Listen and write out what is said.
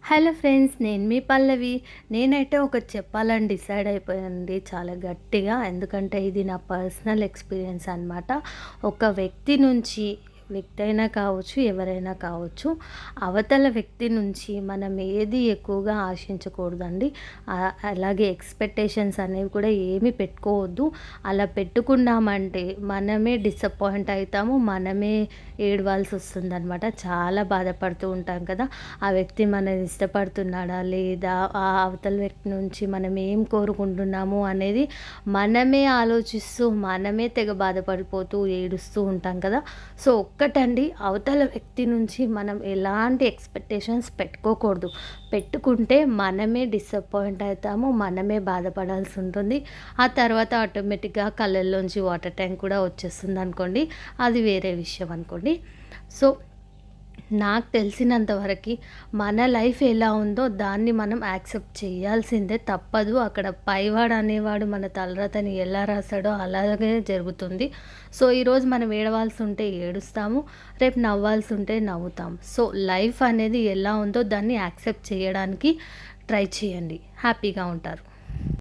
Hello friends, నేను మీ పల్లవి. నేనైతే ఒకటి చెప్పాలని డిసైడ్ అయిపోయానండి చాలా గట్టిగా. ఎందుకంటే ఇది నా పర్సనల్ ఎక్స్పీరియన్స్ అనమాట. ఒక వ్యక్తి అయినా కావచ్చు, ఎవరైనా కావచ్చు, అవతల వ్యక్తి నుంచి మనం ఏది ఎక్కువగా ఆశించకూడదండి. అలాగే ఎక్స్పెక్టేషన్స్ అనేవి కూడా ఏమీ పెట్టుకోవద్దు. అలా పెట్టుకున్నామంటే మనమే డిసప్పాయింట్ అవుతాము, మనమే ఏడవాల్సి వస్తుందనమాట. చాలా బాధపడుతూ ఉంటాం కదా, ఆ వ్యక్తి మనని ఇష్టపడుతున్నాడా లేదా, ఆ అవతల వ్యక్తి నుంచి మనం ఏం కోరుకుంటున్నాము అనేది మనమే ఆలోచిస్తూ మనమే తెగ బాధపడిపోతూ ఏడుస్తూ ఉంటాం కదా. సో ఒక్కటండి, అవతల వ్యక్తి నుంచి మనం ఎలాంటి ఎక్స్పెక్టేషన్స్ పెట్టుకోకూడదు. పెట్టుకుంటే మనమే డిసప్పాయింట్ అవుతాము, మనమే బాధపడాల్సి ఉంటుంది. ఆ తర్వాత ఆటోమేటిక్గా కళ్ళల్లోంచి వాటర్ ట్యాంక్ కూడా వచ్చేస్తుంది అనుకోండి, అది వేరే విషయం అనుకోండి. సో నాకు తెలిసినంత వరకి మన లైఫ్ ఎలా ఉందో దాన్ని మనం యాక్సెప్ట్ చేయాల్సిందే, తప్పదు. అక్కడ పైవాడు అనేవాడు మన తలరాతని ఎలా రాసాడో అలాగే జరుగుతుంది. సో ఈరోజు మనం ఏడవాల్సి ఉంటే ఏడుస్తాము, రేపు నవ్వాల్సి ఉంటే నవ్వుతాము. సో లైఫ్ అనేది ఎలా ఉందో దాన్ని యాక్సెప్ట్ చేయడానికి ట్రై చేయండి, హ్యాపీగా ఉంటారు.